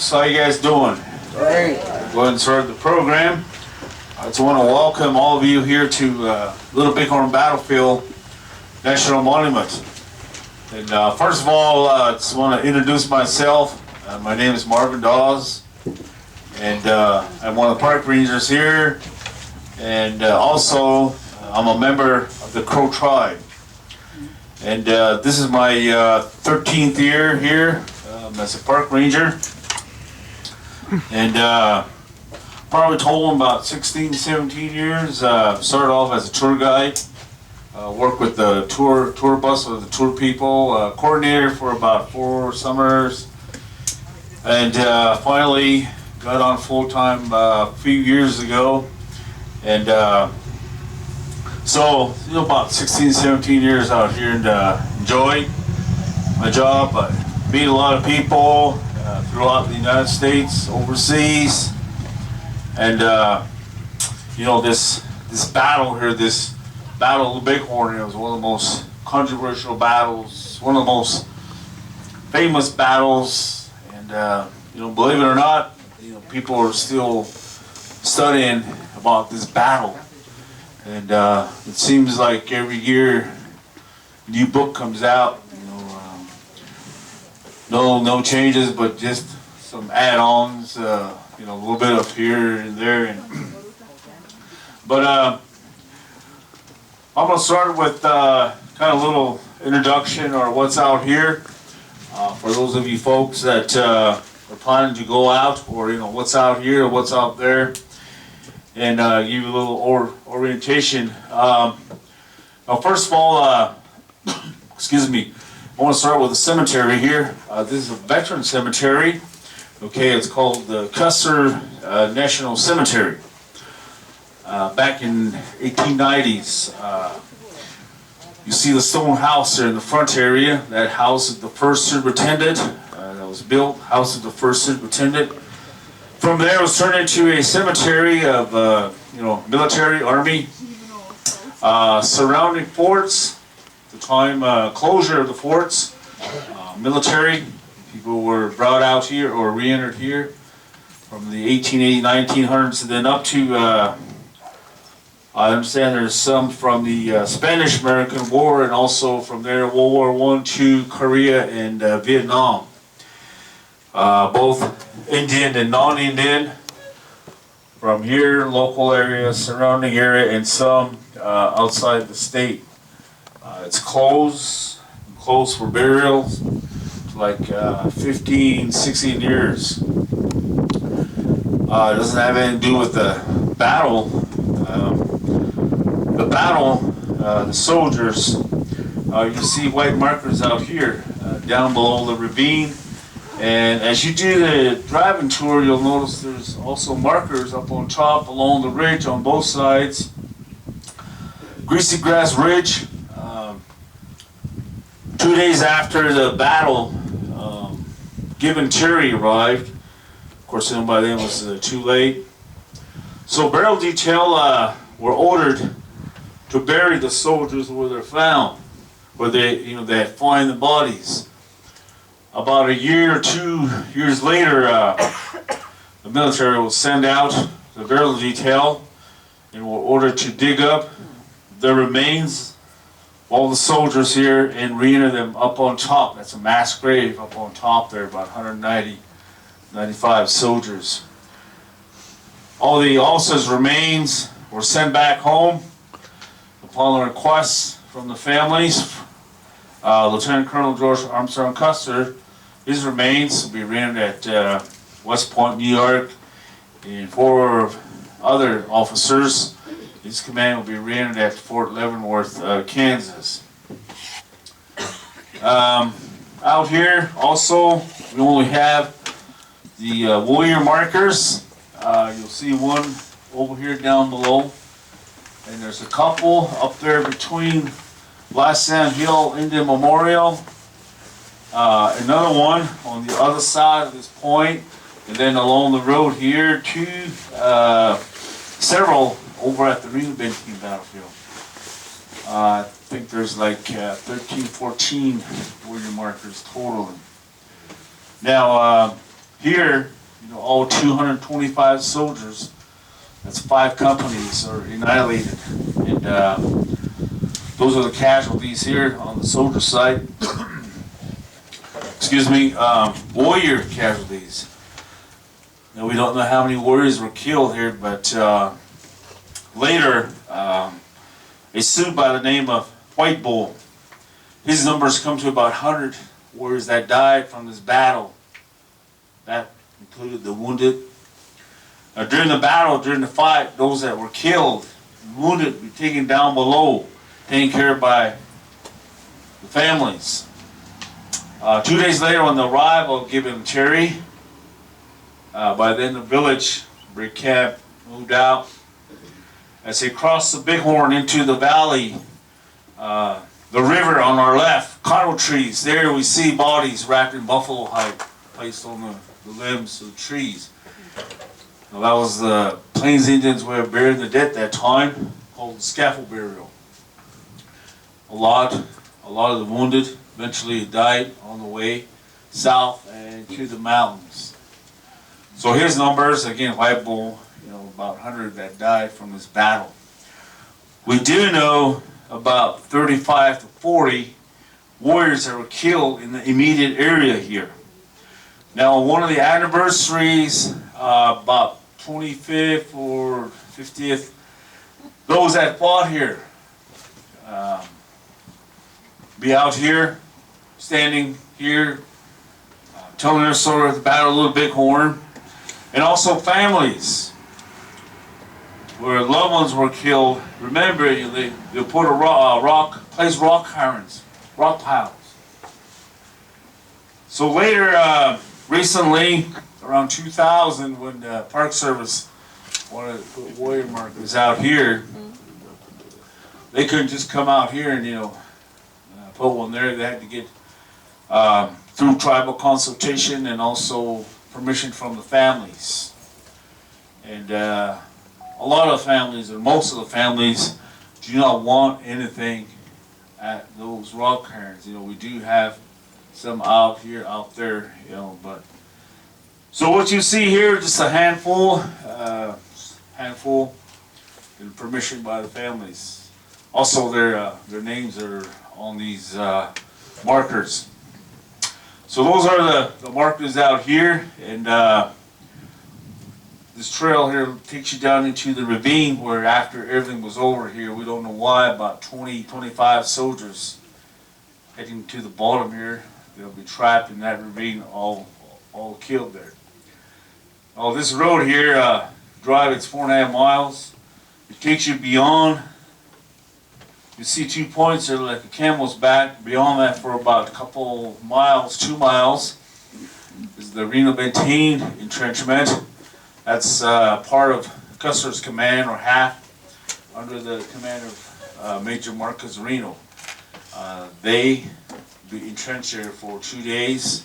folks. How you guys doing? Great. Go ahead and start the program. I just want to welcome all of you here to Little Bighorn Battlefield National Monument. And first of all, I just want to introduce myself. My name is Marvin Dawes, and I'm one of the park rangers here. And also, I'm a member of the Crow tribe. And this is my 13th year here as a park ranger. And probably told them about 16, 17 years. Started off as a tour guide. Worked with the tour bus with the tour people. Coordinator for about 4 summers. And finally got on full time a few years ago. And so, about 16, 17 years out here and enjoy my job. Meet a lot of people throughout the United States, overseas. And, this battle here, this Battle of the Bighorn, it was one of the most controversial battles, one of the most famous battles. And, believe it or not, people are still studying about this battle. And it seems like every year a new book comes out, no changes, but just some add-ons, a little bit of here and there. But I'm going to start with kind of a little introduction or what's out here for those of you folks that are planning to go out, or what's out here or what's out there. And give you a little orientation. Now, first of all, excuse me, I want to start with the cemetery here. This is a veteran cemetery. Okay, it's called the Custer National Cemetery. Back in 1890s, you see the stone house there in the front area. That house is the first superintendent that was built. House is the first superintendent. From there, it was turned into a cemetery of, military, army, surrounding forts. At the time, closure of the forts, military. People were brought out here or re-entered here from the 1880s, 1900s, and then up to, I understand there's some from the Spanish-American War, and also from there, World War I, II, Korea, and Vietnam. Both Indian and non-Indian, from here, local area, surrounding area, and some outside the state. It's closed for burial, like 15, 16 years. It doesn't have anything to do with the battle. The soldiers, you see white markers out here, down below the ravine. And as you do the driving tour, you'll notice there's also markers up on top along the ridge on both sides. Greasy Grass Ridge. 2 days after the battle, Gibbon Terry arrived. Of course, by then it was too late. So burial detail were ordered to bury the soldiers where they're found, where they find the bodies. About a year or 2 years later, the military will send out the burial detail and will order to dig up the remains of all the soldiers here and re-enter them up on top. That's a mass grave up on top there, about 95 soldiers. All the officers' remains were sent back home upon the request from the families. Lieutenant Colonel George Armstrong Custer, his remains will be re-entered at West Point, New York, and 4 other officers. His command will be re-entered at Fort Leavenworth, Kansas. Out here, also, we only have the warrior markers. You'll see one over here down below, and there's a couple up there between Last Sand Hill Indian Memorial. Another one on the other side of this point, and then along the road here, several over at the Retold battlefield. I think there's like 13, 14 warrior markers total. Now, Here, all 225 soldiers, that's 5 companies, are annihilated. And those are the casualties here on the soldier side. Excuse me, warrior casualties. Now, we don't know how many warriors were killed here, but later, a Sioux by the name of White Bull, his numbers come to about 100 warriors that died from this battle. That included the wounded. During the battle, during the fight, those that were killed, wounded, were taken down below, taken care of by the families. 2 days later, on the arrival of Gibbon Cherry, by then the village, brick camp, moved out. As they crossed the Bighorn into the valley, the river on our left, cotton trees, there we see bodies wrapped in buffalo hide, placed on the limbs of the trees. Now, that was the Plains Indians' way of burying the dead at that time, called scaffold burial. A lot of the wounded eventually died on the way south and to the mountains. So his numbers, again, White Bull, about 100 that died from this battle. We do know about 35 to 40 warriors that were killed in the immediate area here. Now, on one of the anniversaries, about 25th or 50th, those that fought here be out here, standing here, telling their story of the Battle of Little Bighorn, and also families where loved ones were killed. Remember, they put place rock piles. So later, recently, around 2000, when the Park Service wanted to put warrior markers out here, they couldn't just come out here and put one there. They had to get through tribal consultation and also permission from the families. And a lot of families, or most of the families, do not want anything at those rock cairns. We do have some out here, out there, but. So what you see here, just a handful, and permission by the families. Also, their names are on these markers. So those are the markers out here, and this trail here takes you down into the ravine where after everything was over here, we don't know why, about 25 soldiers heading to the bottom here. They'll be trapped in that ravine, all killed there. Oh, this road here, drive, it's 4.5 miles. It takes you beyond. You see 2 points there like a camel's back. Beyond that for about a couple miles, 2 miles, is the Reno Benteen entrenchment. That's part of Custer's command, or half, under the command of Major Marcus Reno. They be entrenched there for 2 days.